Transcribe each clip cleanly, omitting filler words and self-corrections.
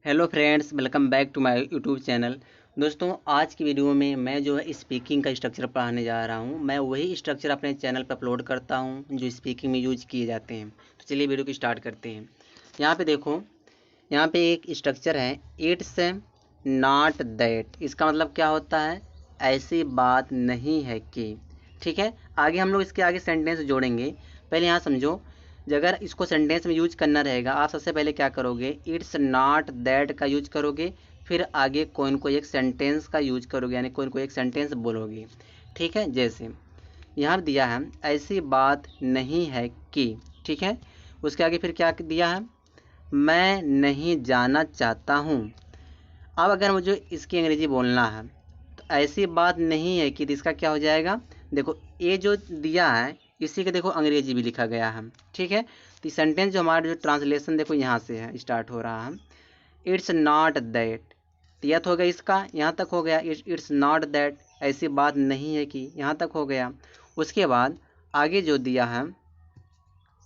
Hello friends, welcome back to my YouTube channel. दोस्तों, आज की वीडियो में मैं जो है स्पीकिंग का स्ट्रक्चर पढ़ाने जा रहा हूं। मैं वही स्ट्रक्चर अपने चैनल पर अपलोड करता हूं जो स्पीकिंग में यूज किए जाते हैं। तो चलिए वीडियो को स्टार्ट करते हैं। यहाँ पे देखो, यहाँ पे एक स्ट्रक्चर है, इट्स नॉट दैट। इसका मतलब क्या होता है? ऐसी बात नहीं है कि। ठीक है, आगे हम लोग इसके आगे सेंटेंस जोड़ेंगे। पहले यहाँ समझो, अगर इसको सेंटेंस में यूज करना रहेगा, आप सबसे पहले क्या करोगे? इट्स नॉट दैट का यूज करोगे, फिर आगे कोई न कोई एक सेंटेंस का यूज करोगे, यानी कोई न कोई एक सेंटेंस बोलोगे। ठीक है, जैसे यहाँ दिया है, ऐसी बात नहीं है कि। ठीक है, उसके आगे फिर क्या दिया है? मैं नहीं जाना चाहता हूँ। अब अगर मुझे इसकी अंग्रेजी बोलना है तो ऐसी बात नहीं है कि, तो इसका क्या हो जाएगा? देखो, ये जो दिया है इसी के देखो अंग्रेजी भी लिखा गया है। ठीक है, तो सेंटेंस जो हमारा जो ट्रांसलेशन देखो यहाँ से है, स्टार्ट हो रहा है। इट्स नॉट दैट, यह तो हो गया, इसका यहाँ तक हो गया। इट्स नॉट दैट, ऐसी बात नहीं है कि, यहाँ तक हो गया। उसके बाद आगे जो दिया है,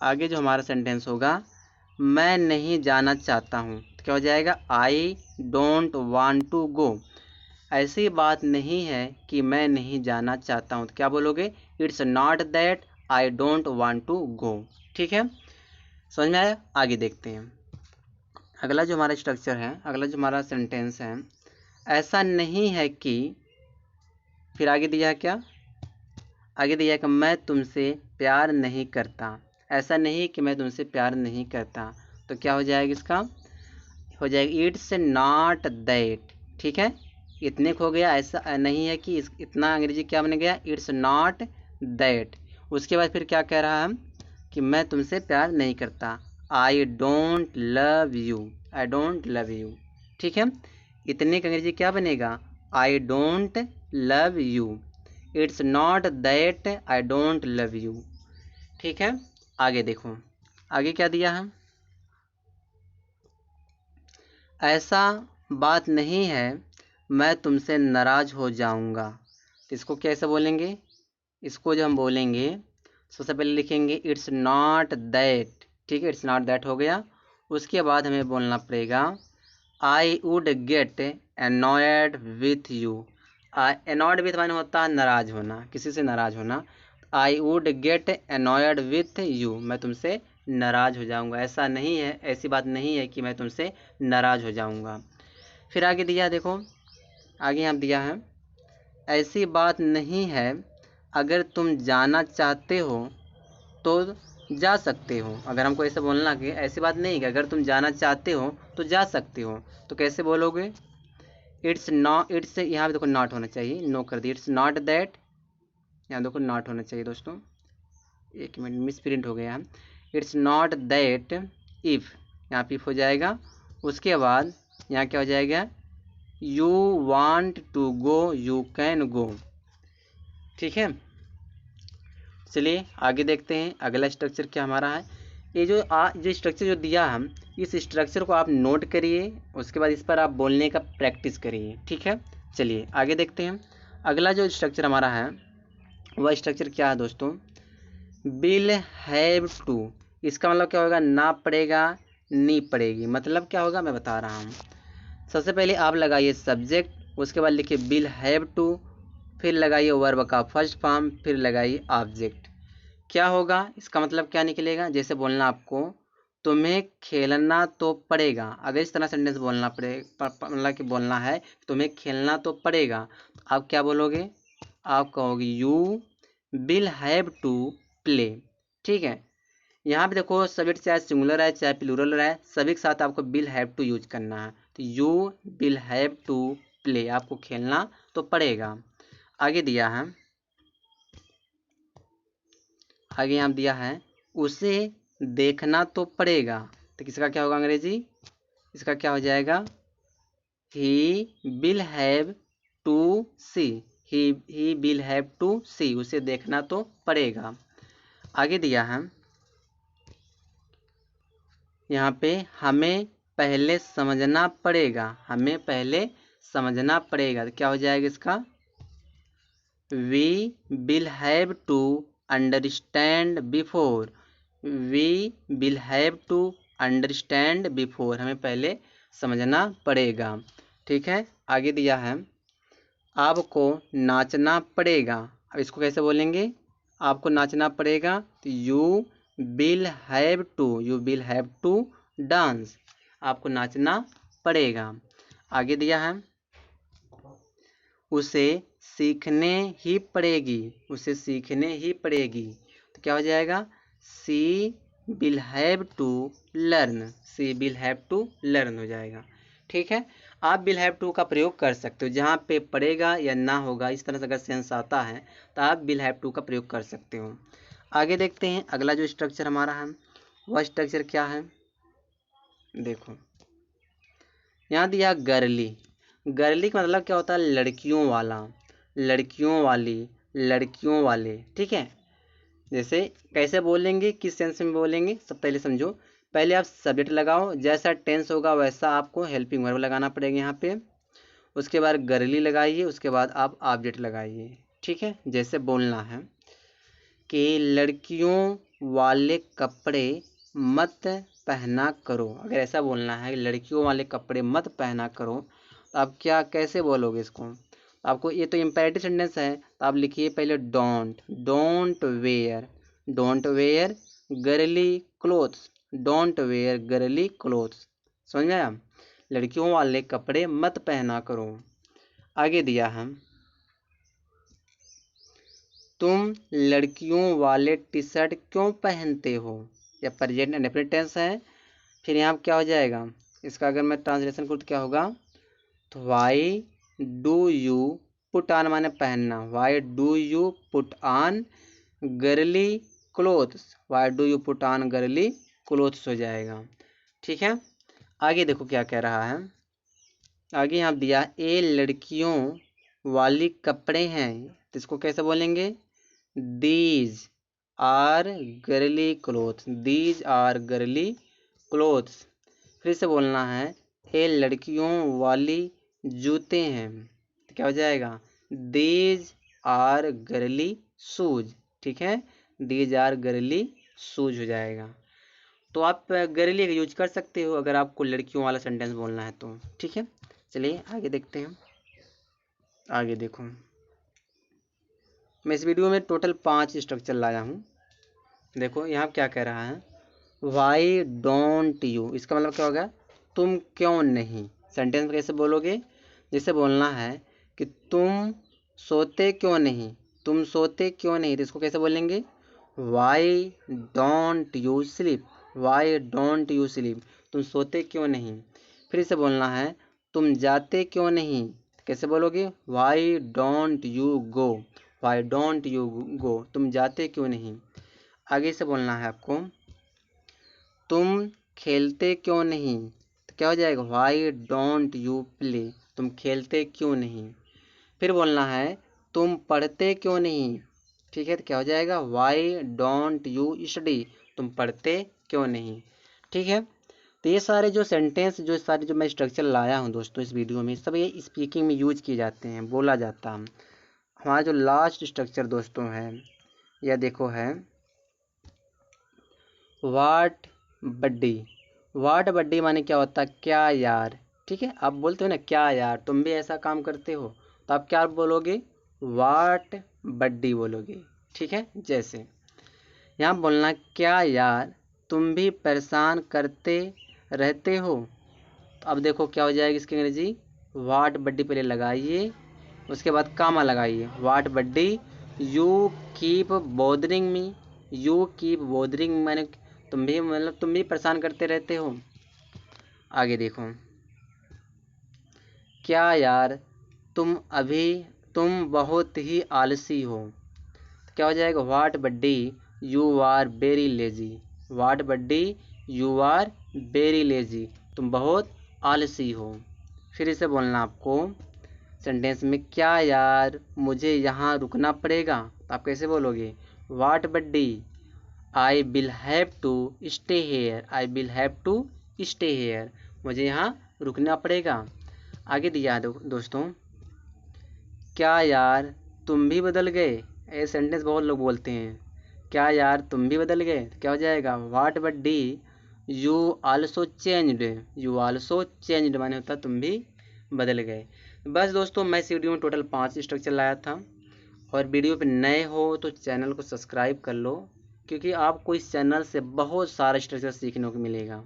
आगे जो हमारा सेंटेंस होगा, मैं नहीं जाना चाहता हूँ, तो क्या हो जाएगा? I don't want to go. ऐसी बात नहीं है कि मैं नहीं जाना चाहता हूँ, तो क्या बोलोगे? It's not that I don't want to go. ठीक है, समझ में आया? आगे देखते हैं। अगला जो हमारा स्ट्रक्चर है, अगला जो हमारा सेंटेंस है, ऐसा नहीं है कि, फिर आगे दिया है क्या? आगे दिया है कि मैं तुमसे प्यार नहीं करता। ऐसा नहीं कि मैं तुमसे प्यार नहीं करता, तो क्या हो जाएगा? इसका हो जाएगा इट्स नॉट दैट। ठीक है, इतने को हो गया। ऐसा नहीं है कि, इतना अंग्रेजी क्या बन गया? It's not that. उसके बाद फिर क्या कह रहा है कि मैं तुमसे प्यार नहीं करता। I don't love you, I don't love you. ठीक है, इतने का अंग्रेजी क्या बनेगा? I don't love you. It's not that I don't love you. ठीक है, आगे देखो, आगे क्या दिया है? ऐसा बात नहीं है, मैं तुमसे नाराज़ हो जाऊंगा। तो इसको कैसे बोलेंगे? इसको जो हम बोलेंगे, सबसे पहले लिखेंगे इट्स नॉट दैट। ठीक है, इट्स नॉट दैट हो गया। उसके बाद हमें बोलना पड़ेगा, I would get annoyed with you. Annoyed with माने होता है नाराज़ होना, किसी से नाराज़ होना। I would get annoyed with you, मैं तुमसे नाराज़ हो जाऊंगा। ऐसा नहीं है, ऐसी बात नहीं है कि मैं तुमसे नाराज़ हो जाऊंगा। फिर आगे दिया, देखो आगे यहाँ दिया है, ऐसी बात नहीं है, अगर तुम जाना चाहते हो तो जा सकते हो। अगर हमको ऐसे बोलना कि ऐसी बात नहीं कि अगर तुम जाना चाहते हो तो जा सकते हो, तो कैसे बोलोगे? इट्स नॉट, इट्स यहाँ पे देखो नॉट होना चाहिए, नो कर दिया। इट्स नॉट दैट, यहाँ देखो नॉट होना चाहिए दोस्तों, एक मिनट मिस प्रिंट हो गया है। इट्स नॉट दैट इफ़, यहाँ पे हो जाएगा। उसके बाद यहाँ क्या हो जाएगा? You want to go, you can go. ठीक है, चलिए आगे देखते हैं अगला स्ट्रक्चर क्या हमारा है। ये जो स्ट्रक्चर जो दिया हम, इस स्ट्रक्चर को आप नोट करिए, उसके बाद इस पर आप बोलने का प्रैक्टिस करिए। ठीक है, चलिए आगे देखते हैं। अगला जो स्ट्रक्चर हमारा है, वह स्ट्रक्चर क्या है दोस्तों? Will have to. इसका मतलब क्या होगा? ना पड़ेगा, नी पड़ेगी। मतलब क्या होगा मैं बता रहा हूँ। सबसे पहले आप लगाइए सब्जेक्ट, उसके बाद लिखिए विल हैव टू, फिर लगाइए वर्ब का फर्स्ट फॉर्म, फिर लगाइए ऑब्जेक्ट। क्या होगा? इसका मतलब क्या निकलेगा? जैसे बोलना आपको, तुम्हें खेलना तो पड़ेगा। अगर इस तरह सेंटेंस बोलना पड़ेगा, मतलब कि बोलना है तुम्हें खेलना तो पड़ेगा, आप क्या बोलोगे? आप कहोगे you will have to play. ठीक है, यहाँ पे देखो सब्जेक्ट चाहे सिंगुलर है चाहे प्लूरल है, सभी के साथ आपको विल हैव टू यूज करना है। तो you will have to play, आपको खेलना तो पड़ेगा। आगे दिया है, आगे यहाँ दिया है, उसे देखना तो पड़ेगा। तो किसका क्या होगा अंग्रेजी? इसका क्या हो जाएगा? He will have to see, he will have to see, उसे देखना तो पड़ेगा। आगे दिया है, यहाँ पे हमें पहले समझना पड़ेगा, हमें पहले समझना पड़ेगा। तो क्या हो जाएगा इसका? We will have to understand before, we will have to understand before, हमें पहले समझना पड़ेगा। ठीक है, आगे दिया है आपको नाचना पड़ेगा। अब इसको कैसे बोलेंगे, आपको नाचना पड़ेगा तो you will have to dance, आपको नाचना पड़ेगा। आगे दिया है उसे सीखने ही पड़ेगी, उसे सीखने ही पड़ेगी, तो क्या हो जाएगा, she will have to learn, she will have to learn हो जाएगा। ठीक है, आप विल हैव टू का प्रयोग कर सकते हो, जहाँ पे पड़ेगा या ना होगा इस तरह से अगर सेंस आता है तो आप विल हैव टू का प्रयोग कर सकते हो। आगे देखते हैं अगला जो स्ट्रक्चर हमारा है वह स्ट्रक्चर क्या है। देखो यहाँ दिया गर्ली, गर्ली का मतलब क्या होता है, लड़कियों वाला, लड़कियों वाली, लड़कियों वाले। ठीक है, जैसे कैसे बोलेंगे, किस सेंस में बोलेंगे, सब पहले समझो। पहले आप सब्जेक्ट लगाओ, जैसा टेंस होगा वैसा आपको हेल्पिंग वर्ब लगाना पड़ेगा यहाँ पे। उसके बाद गर्ली लगाइए, उसके बाद आप ऑब्जेक्ट लगाइए। ठीक है, जैसे बोलना है कि लड़कियों वाले कपड़े मत पहना करो, अगर ऐसा बोलना है लड़कियों वाले कपड़े मत पहना करो तो आप क्या कैसे बोलोगे इसको। आपको ये तो इम्पेरेटिव सेंटेंस है, तो आप लिखिए पहले don't wear girly clothes, don't wear girly clothes, समझ में आया, लड़कियों वाले कपड़े मत पहना करो। आगे दिया है तुम लड़कियों वाले टी शर्ट क्यों पहनते हो, या प्रेजेंट इंडेफिनिट टेंस है। फिर यहाँ क्या हो जाएगा, इसका अगर मैं ट्रांसलेशन करूँ तो क्या होगा, तो why do you put on माने पहनना, why do you put on girly clothes, why do you put on girly clothes हो जाएगा। ठीक है, आगे देखो क्या कह रहा है, आगे यहाँ दिया ए लड़कियों वाली कपड़े हैं, तो इसको कैसे बोलेंगे, these are girly clothes, these are girly clothes. फिर से बोलना है ए लड़कियों वाली जूते हैं, तो क्या हो जाएगा, दीज आर गर्ली शूज। ठीक है, दीज आर गर्ली शूज हो जाएगा। तो आप गर्ली का यूज कर सकते हो अगर आपको लड़कियों वाला सेंटेंस बोलना है तो। ठीक है, चलिए आगे देखते हैं। आगे देखो, मैं इस वीडियो में टोटल 5 स्ट्रक्चर लाया हूँ। देखो यहाँ क्या कह रहा है, वाई डोंट यू, इसका मतलब क्या होगा, तुम क्यों नहीं। सेंटेंस में कैसे बोलोगे, जैसे बोलना है कि तुम सोते क्यों नहीं, तुम सोते क्यों नहीं, तो इसको कैसे बोलेंगे, why don't you sleep, why don't you sleep, तुम सोते क्यों नहीं। फिर से बोलना है तुम जाते क्यों नहीं, कैसे बोलोगे, why don't you go, why don't you go, तुम जाते क्यों नहीं। आगे से बोलना है आपको तुम खेलते क्यों नहीं, तो क्या हो जाएगा, वाई डोंट यू प्ले, तुम खेलते क्यों नहीं। फिर बोलना है तुम पढ़ते क्यों नहीं, ठीक है, तो क्या हो जाएगा, वाई डोंट यू स्टडी, तुम पढ़ते क्यों नहीं। ठीक है, तो ये सारे जो सेंटेंस जो मैं स्ट्रक्चर लाया हूँ दोस्तों इस वीडियो में, सब ये स्पीकिंग में यूज किए जाते हैं, बोला जाता है। हमारा जो लास्ट स्ट्रक्चर दोस्तों है यह देखो है वाट बड्डी। वाट बड्डी माने क्या होता है, क्या यार। ठीक है, आप बोलते हो ना क्या यार, तुम भी ऐसा काम करते हो, तो आप क्या बोलोगे, वाट बड्डी बोलोगे। ठीक है, जैसे यहाँ बोलना क्या यार तुम भी परेशान करते रहते हो, तो अब देखो क्या हो जाएगी इसकी अंग्रेजी, वाट बड्डी पहले लगाइए, उसके बाद कामा लगाइए, what buddy you keep bothering me, you keep bothering मैंने तुम भी मतलब तुम भी परेशान करते रहते हो। आगे देखो क्या यार तुम बहुत ही आलसी हो, तो क्या हो जाएगा, what buddy you are very lazy, what buddy you are very lazy, तुम बहुत आलसी हो। फिर इसे बोलना आपको सेंटेंस में, क्या यार मुझे यहाँ रुकना पड़ेगा, तो आप कैसे बोलोगे, what buddy I will have to stay here, I will have to stay here, मुझे यहाँ रुकना पड़ेगा। आगे दिया है दोस्तों, क्या यार तुम भी बदल गए, ये सेंटेंस बहुत लोग बोलते हैं, क्या यार तुम भी बदल गए, तो क्या हो जाएगा, what buddy you also changed, you also changed माने होता तुम भी बदल गए। बस दोस्तों, मैं इस वीडियो में टोटल 5 स्ट्रक्चर लाया था। और वीडियो पे नए हो तो चैनल को सब्सक्राइब कर लो, क्योंकि आपको इस चैनल से बहुत सारा स्ट्रक्चर सीखने को मिलेगा।